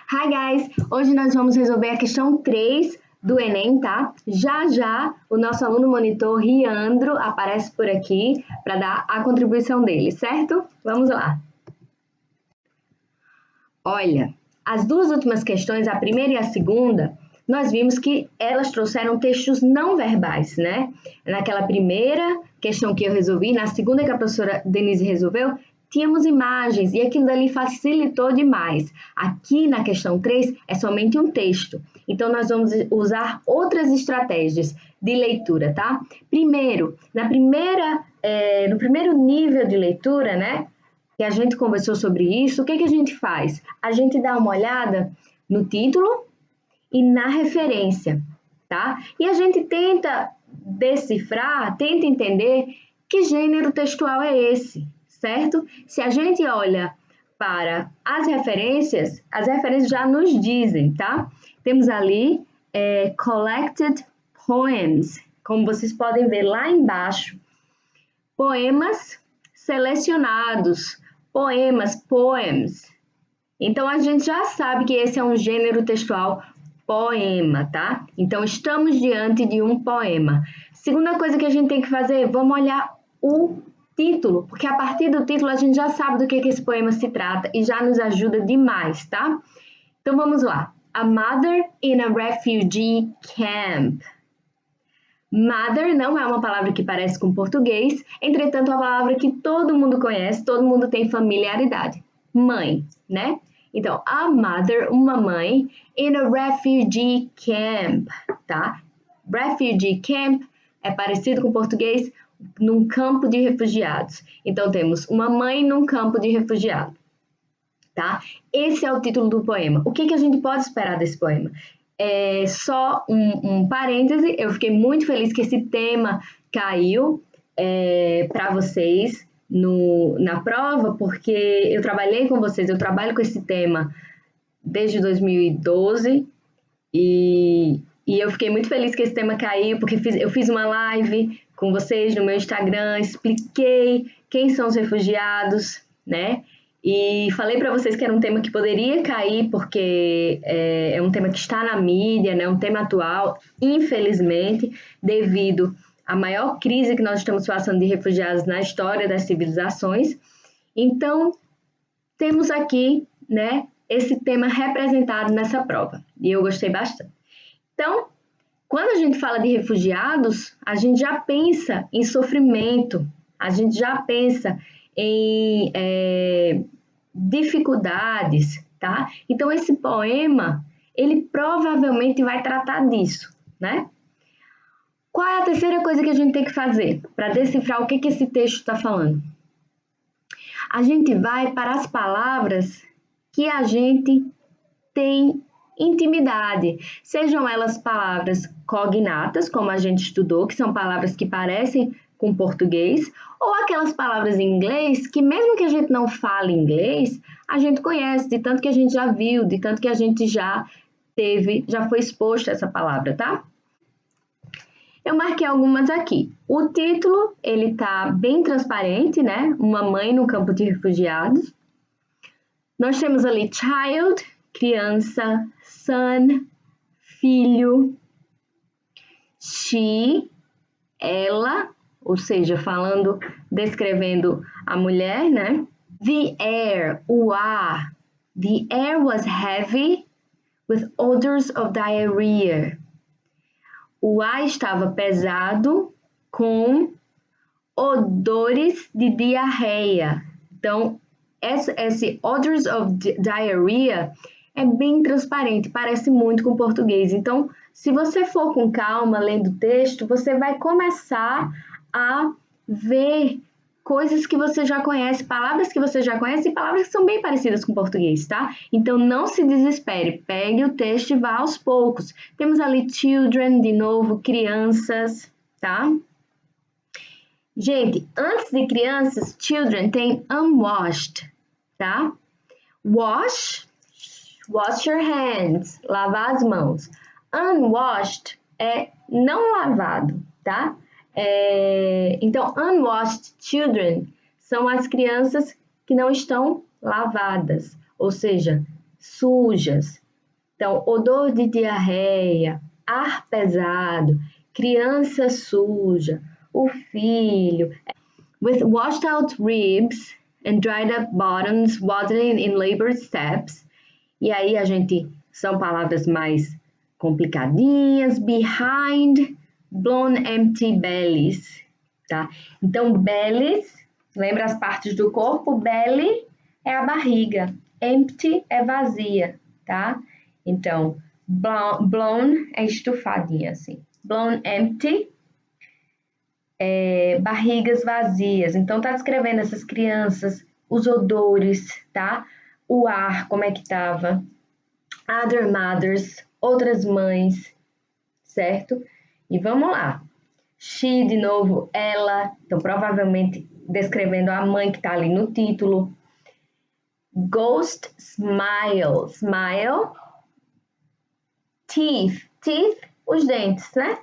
Hi guys! Hoje nós vamos resolver a questão 3 do Enem, tá? Já o nosso aluno monitor Riandro aparece por aqui para dar a contribuição dele, certo? Vamos lá! Olha, as duas últimas questões, a primeira e a segunda, nós vimos que elas trouxeram textos não verbais, né? Naquela primeira questão que eu resolvi, na segunda que a professora Denise resolveu, tínhamos imagens e aquilo dali facilitou demais. Aqui na questão 3 é somente um texto. Então, nós vamos usar outras estratégias de leitura, tá? Primeiro, no primeiro nível de leitura, né? Que a gente conversou sobre isso, o que a gente faz? A gente dá uma olhada no título e na referência, tá? E a gente tenta decifrar, tenta entender que gênero textual é esse, certo? Se a gente olha para as referências já nos dizem, tá? Temos ali collected poems, como vocês podem ver lá embaixo, poemas selecionados, poems. Então, a gente já sabe que esse é um gênero textual poema, tá? Então, estamos diante de um poema. Segunda coisa que a gente tem que fazer, vamos olhar o título, porque a partir do título a gente já sabe do que esse poema se trata e já nos ajuda demais, tá? Então, vamos lá. A Mother in a Refugee Camp. Mother não é uma palavra que parece com português, entretanto, é uma palavra que todo mundo conhece, todo mundo tem familiaridade. Mãe, né? Então, a mother, uma mãe, in a refugee camp, tá? Refugee camp é parecido com português, num campo de refugiados. Então, temos uma mãe num campo de refugiados, tá? Esse é o título do poema. O que a gente pode esperar desse poema? Só um parêntese, eu fiquei muito feliz que esse tema caiu para vocês na prova, porque eu trabalhei com vocês, eu trabalho com esse tema desde 2012 e eu fiquei muito feliz que esse tema caiu, porque eu fiz uma live com vocês no meu Instagram, expliquei quem são os refugiados, né? E falei para vocês que era um tema que poderia cair, porque é um tema que está na mídia, né? Um tema atual, infelizmente, devido à maior crise que nós estamos passando de refugiados na história das civilizações. Então, temos aqui, né, esse tema representado nessa prova, e eu gostei bastante. Então, quando a gente fala de refugiados, a gente já pensa em sofrimento, a gente já pensa em dificuldades, tá? Então, esse poema, ele provavelmente vai tratar disso, né? Qual é a terceira coisa que a gente tem que fazer para decifrar o que esse texto está falando? A gente vai para as palavras que a gente tem intimidade, sejam elas palavras cognatas, como a gente estudou, que são palavras que parecem com português, ou aquelas palavras em inglês que mesmo que a gente não fale inglês, a gente conhece, de tanto que a gente já viu, de tanto que a gente já foi exposto a essa palavra, tá? Eu marquei algumas aqui. O título, ele tá bem transparente, né? Uma mãe no campo de refugiados. Nós temos ali child, criança, son, filho, she, ela, ou seja, descrevendo a mulher, né? The air, o ar. The air was heavy with odors of diarrhea. O ar estava pesado com odores de diarreia. Então, esse odors of diarrhea é bem transparente, parece muito com português. Então, se você for com calma lendo o texto, você vai começar a ver coisas que você já conhece, palavras que você já conhece e palavras que são bem parecidas com português, tá? Então, não se desespere, pegue o texto e vá aos poucos. Temos ali children, de novo, crianças, tá? Gente, antes de crianças, children tem unwashed, tá? Wash your hands, lavar as mãos. Unwashed é não lavado, tá? Então, unwashed children são as crianças que não estão lavadas, ou seja, sujas. Então, odor de diarreia, ar pesado, criança suja, o filho. With washed out ribs and dried up bottoms waddling in labored steps. E aí são palavras mais complicadinhas. Behind blown empty bellies, tá? Então, bellies, lembra as partes do corpo? Belly é a barriga, empty é vazia, tá? Então, blown é estufadinha, assim. Blown empty barrigas vazias. Então, tá descrevendo essas crianças, os odores, tá? O ar, como é que tava. Other mothers, outras mães, certo? E vamos lá. She, de novo, ela. Então, provavelmente descrevendo a mãe que tá ali no título. Ghost smile. Smile. Teeth. Teeth, os dentes, né?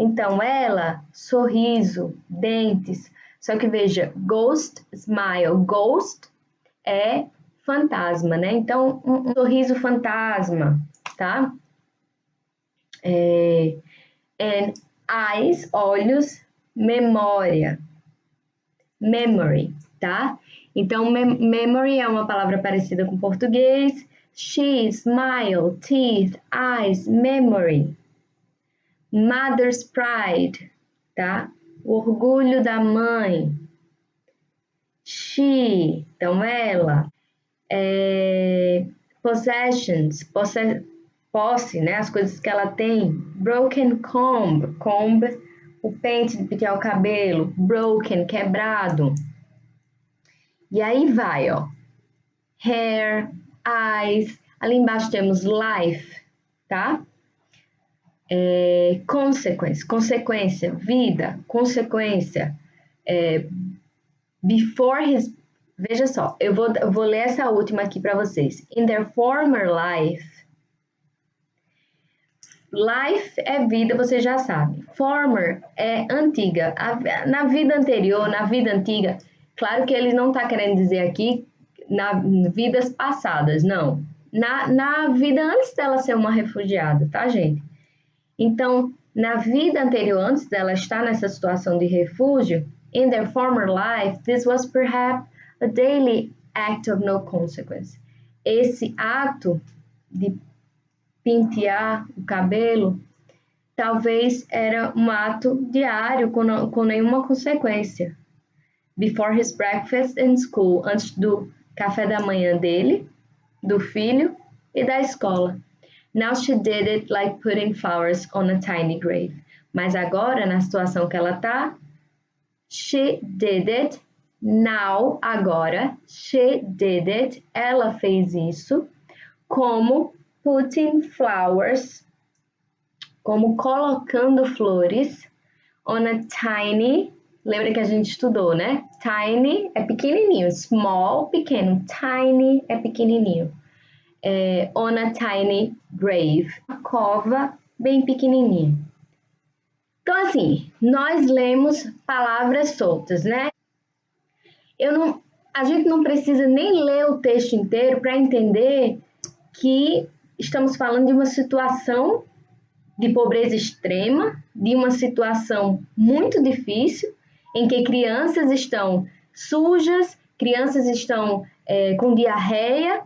Então, ela, sorriso, dentes. Só que veja, ghost, smile. Ghost é fantasma, né? Então, um sorriso fantasma, tá? And eyes, olhos, memória. Memory, tá? Então, memory é uma palavra parecida com português. She, smile, teeth, eyes, memory. Mother's pride, tá? O orgulho da mãe. She, então ela. Possessions, posse, né? As coisas que ela tem. Broken comb, comb, o pente de pentear o cabelo. Broken, quebrado. E aí vai, ó. Hair, eyes. Ali embaixo temos life, tá? Consequência, vida, consequência. Before his... Veja só, eu vou ler essa última aqui para vocês. In their former life. Life é vida, você já sabe. Former é antiga. Na vida anterior, na vida antiga. Claro que ele não está querendo dizer aqui vidas passadas, não. Na vida antes dela ser uma refugiada, tá, gente? Então, na vida anterior, antes dela estar nessa situação de refúgio, in their former life, this was perhaps a daily act of no consequence. Esse ato de pentear o cabelo, talvez era um ato diário com nenhuma consequência. Before his breakfast in school, antes do café da manhã dele, do filho e da escola. Now she did it like putting flowers on a tiny grave. Mas agora, na situação que ela tá, she did it. Now, agora, she did it. Ela fez isso como putting flowers, como colocando flores on a tiny. Lembra que a gente estudou, né? Tiny é pequenininho, small, pequeno. Tiny é pequenininho. On a tiny grave, uma cova bem pequenininha. Então, assim, nós lemos palavras soltas, né? A gente não precisa nem ler o texto inteiro para entender que estamos falando de uma situação de pobreza extrema, de uma situação muito difícil, em que crianças estão sujas, crianças estão com diarreia,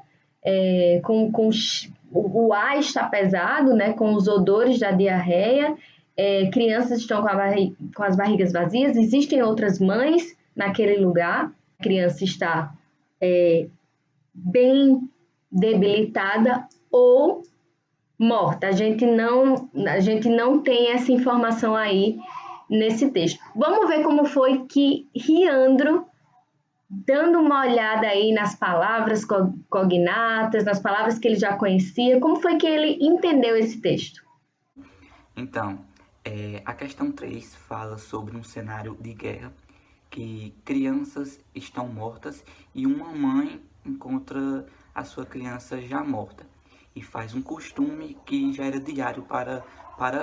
o ar está pesado, né, com os odores da diarreia, crianças estão com as barrigas vazias, existem outras mães naquele lugar, a criança está bem debilitada ou morta. A gente não tem essa informação aí nesse texto. Vamos ver como foi que Riandro, dando uma olhada aí nas palavras cognatas, nas palavras que ele já conhecia, como foi que ele entendeu esse texto? Então, a questão 3 fala sobre um cenário de guerra, que crianças estão mortas e uma mãe encontra a sua criança já morta e faz um costume que já era diário para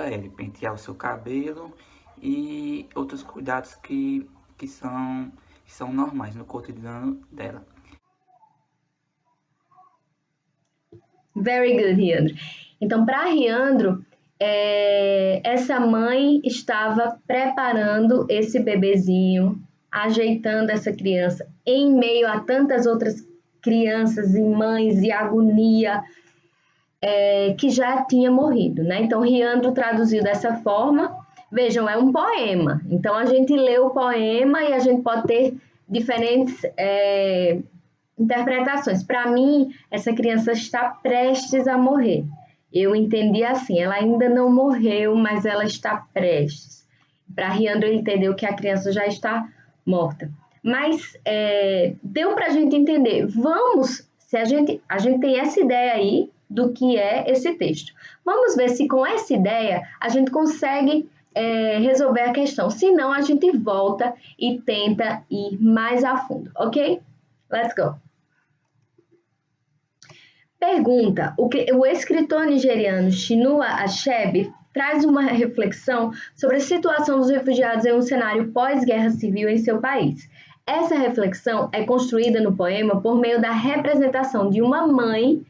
ela, pentear o seu cabelo e outros cuidados que são normais no cotidiano dela. Very good, Riandro. Então, para Riandro, essa mãe estava preparando esse bebezinho, ajeitando essa criança em meio a tantas outras crianças e mães e agonia que já tinha morrido, né? Então, Riandro traduziu dessa forma. Vejam, é um poema. Então, a gente lê o poema e a gente pode ter diferentes interpretações. Para mim, essa criança está prestes a morrer. Eu entendi assim, ela ainda não morreu, mas ela está prestes. Para Riandro, ele entendeu que a criança já está morta. Mas deu para a gente entender. Vamos, se a gente tem essa ideia aí do que é esse texto. Vamos ver se com essa ideia a gente consegue resolver a questão. Se não, a gente volta e tenta ir mais a fundo, ok? Let's go. Pergunta: o escritor nigeriano Chinua Achebe traz uma reflexão sobre a situação dos refugiados em um cenário pós-guerra civil em seu país. Essa reflexão é construída no poema por meio da representação de uma mãe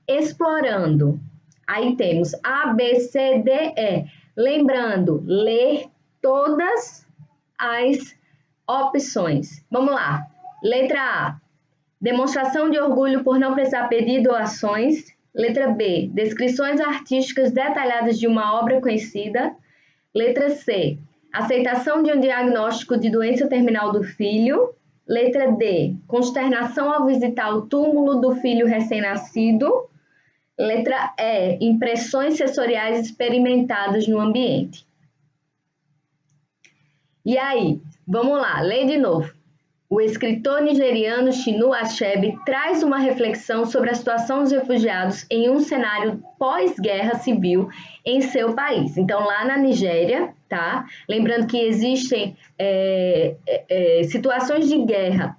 explorando. Aí temos A, B, C, D, E. Lembrando, ler todas as opções. Vamos lá. Letra A. Demonstração de orgulho por não precisar pedir doações. Letra B. Descrições artísticas detalhadas de uma obra conhecida. Letra C. Aceitação de um diagnóstico de doença terminal do filho. Letra D. Consternação ao visitar o túmulo do filho recém-nascido. Letra E. Impressões sensoriais experimentadas no ambiente. E aí? Vamos lá, lê de novo. O escritor nigeriano Chinua Achebe traz uma reflexão sobre a situação dos refugiados em um cenário pós-guerra civil em seu país. Então, lá na Nigéria, tá? Lembrando que existem situações de guerra,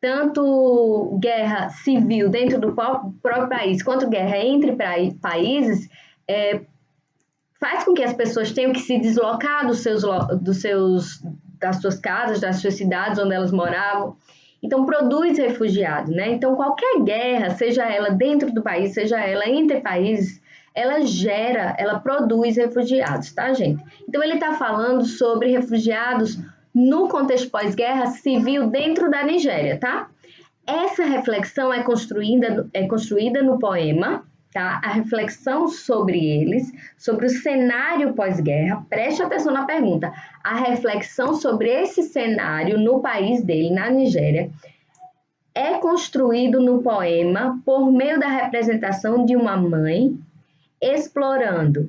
tanto guerra civil dentro do próprio país, quanto guerra entre países, faz com que as pessoas tenham que se deslocar das suas casas, das suas cidades onde elas moravam. Então, produz refugiados, né? Então, qualquer guerra, seja ela dentro do país, seja ela entre países, ela produz refugiados, tá, gente? Então, ele está falando sobre refugiados no contexto pós-guerra civil dentro da Nigéria, tá? Essa reflexão é construída no poema, tá? A reflexão sobre eles, sobre o cenário pós-guerra. Preste atenção na pergunta. A reflexão sobre esse cenário no país dele, na Nigéria, é construído no poema por meio da representação de uma mãe explorando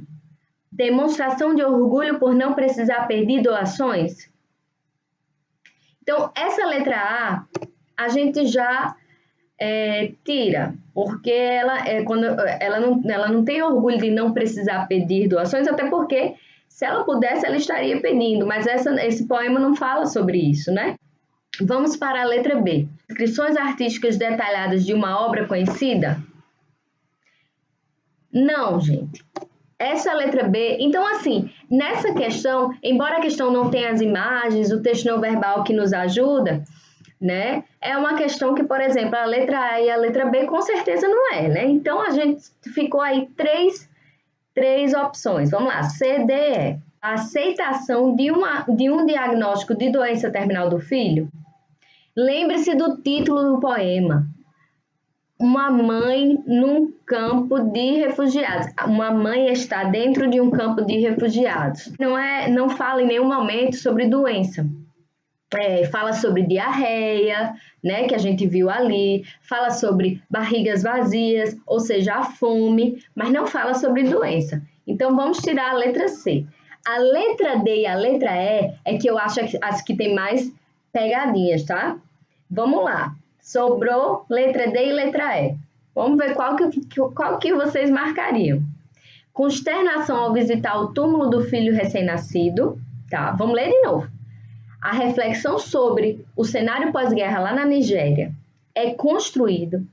demonstração de orgulho por não precisar pedir doações. Então, essa letra A gente já tira, porque ela não tem orgulho de não precisar pedir doações, até porque se ela pudesse, ela estaria pedindo, mas esse poema não fala sobre isso, né? Vamos para a letra B. Descrições artísticas detalhadas de uma obra conhecida? Não, gente. Essa é a letra B. Então, assim, nessa questão, embora a questão não tenha as imagens, o texto não verbal que nos ajuda, né? É uma questão que, por exemplo, a letra A e a letra B com certeza não é, né? Então, a gente ficou aí três opções. Vamos lá, C, D, E. A aceitação de um diagnóstico de doença terminal do filho. Lembre-se do título do poema. Uma mãe num campo de refugiados. Uma mãe está dentro de um campo de refugiados. Não fala em nenhum momento sobre doença. Fala sobre diarreia, né, que a gente viu ali, fala sobre barrigas vazias, ou seja, a fome, mas não fala sobre doença. Então, vamos tirar a letra C. A letra D e a letra E é que eu acho as que tem mais pegadinhas, tá? Vamos lá. Sobrou letra D e letra E. Vamos ver qual que vocês marcariam. Consternação ao visitar o túmulo do filho recém-nascido, tá? Vamos ler de novo. A reflexão sobre o cenário pós-guerra lá na Nigéria é construído.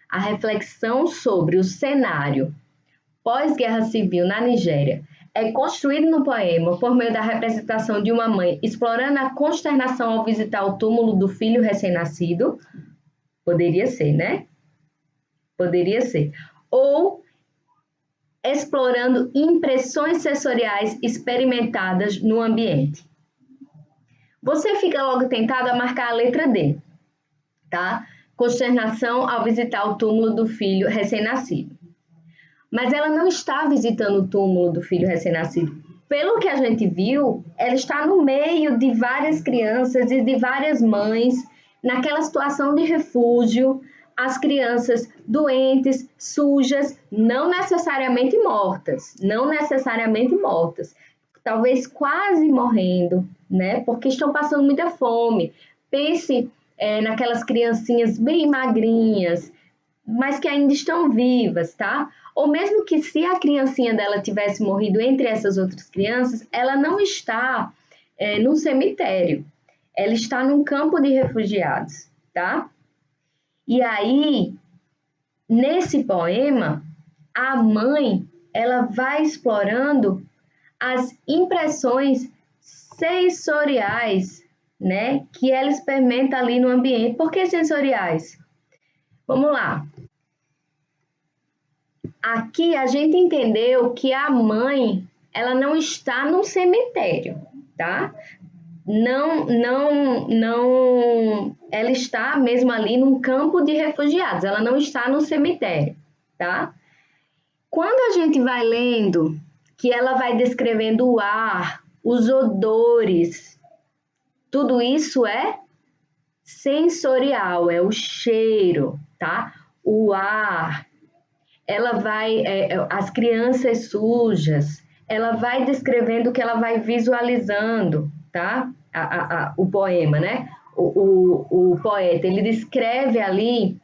A reflexão sobre o cenário pós-guerra civil na Nigéria é construído no poema por meio da representação de uma mãe explorando a consternação ao visitar o túmulo do filho recém-nascido. Poderia ser, né? Poderia ser. ou explorando impressões sensoriais experimentadas no ambiente. Você fica logo tentado a marcar a letra D, tá? Consternação ao visitar o túmulo do filho recém-nascido. Mas ela não está visitando o túmulo do filho recém-nascido. Pelo que a gente viu, ela está no meio de várias crianças e de várias mães, naquela situação de refúgio, as crianças doentes, sujas, não necessariamente mortas, talvez quase morrendo, né? Porque estão passando muita fome. Pense naquelas criancinhas bem magrinhas, mas que ainda estão vivas, tá? Ou mesmo que se a criancinha dela tivesse morrido entre essas outras crianças, ela não está num cemitério, ela está num campo de refugiados, tá? E aí, nesse poema, a mãe, ela vai explorando as impressões sensoriais, né, que ela experimenta ali no ambiente. Por que sensoriais? Vamos lá. Aqui a gente entendeu que a mãe, ela não está num cemitério, tá? Ela está mesmo ali num campo de refugiados, ela não está no cemitério, tá? Quando a gente vai lendo que ela vai descrevendo o ar, os odores, tudo isso é sensorial, é o cheiro, tá? O ar, ela vai, as crianças sujas, ela vai descrevendo o que ela vai visualizando, tá? O poema, né? O poeta, ele descreve ali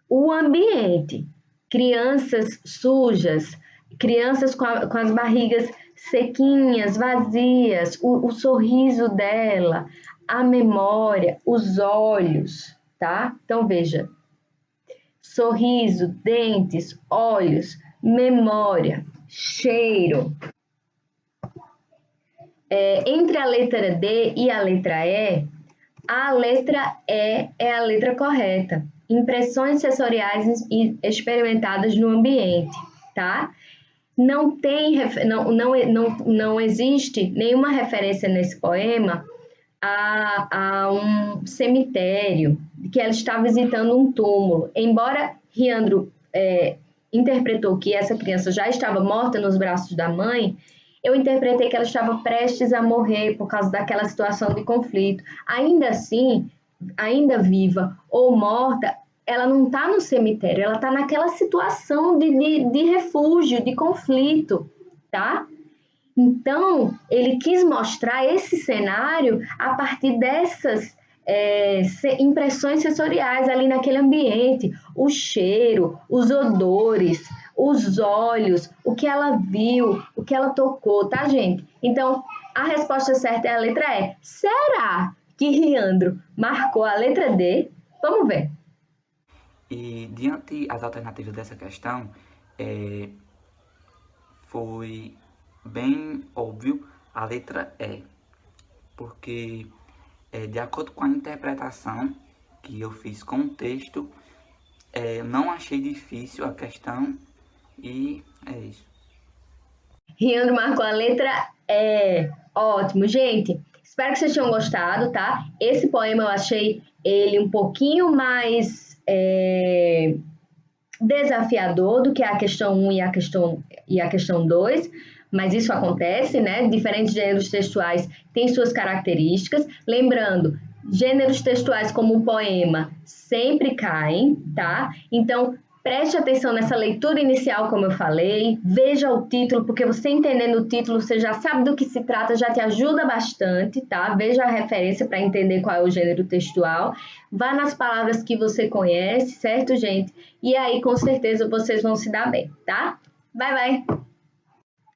o ambiente, crianças sujas, crianças com as barrigas sequinhas, vazias, o sorriso dela, a memória, os olhos, tá? Então, veja, sorriso, dentes, olhos, memória, cheiro. Entre a letra D e a letra E, a letra E é a letra correta. Impressões sensoriais experimentadas no ambiente, tá? Não existe nenhuma referência nesse poema a um cemitério, que ela está visitando um túmulo. Embora Riandro interpretou que essa criança já estava morta nos braços da mãe, eu interpretei que ela estava prestes a morrer por causa daquela situação de conflito. Ainda assim, ainda viva ou morta, ela não está no cemitério, ela está naquela situação de refúgio, de conflito, tá? Então, ele quis mostrar esse cenário a partir dessas impressões sensoriais ali naquele ambiente, o cheiro, os odores, os olhos, o que ela viu, o que ela tocou, tá, gente? Então, a resposta certa é a letra E. Será que Riandro marcou a letra D? Vamos ver. E diante as alternativas dessa questão, foi bem óbvio a letra E, porque de acordo com a interpretação que eu fiz com o texto, não achei difícil a questão e é isso. Riandro marcou a letra E. Ótimo, gente. Espero que vocês tenham gostado, tá? Esse poema eu achei ele um pouquinho mais desafiador do que a questão 1 e a questão 2, mas isso acontece, né? Diferentes gêneros textuais têm suas características. Lembrando, gêneros textuais como o poema sempre caem, tá? Então, preste atenção nessa leitura inicial, como eu falei, veja o título, porque você entendendo o título, você já sabe do que se trata, já te ajuda bastante, tá? Veja a referência para entender qual é o gênero textual. Vá nas palavras que você conhece, certo, gente? E aí, com certeza, vocês vão se dar bem, tá? Bye, bye!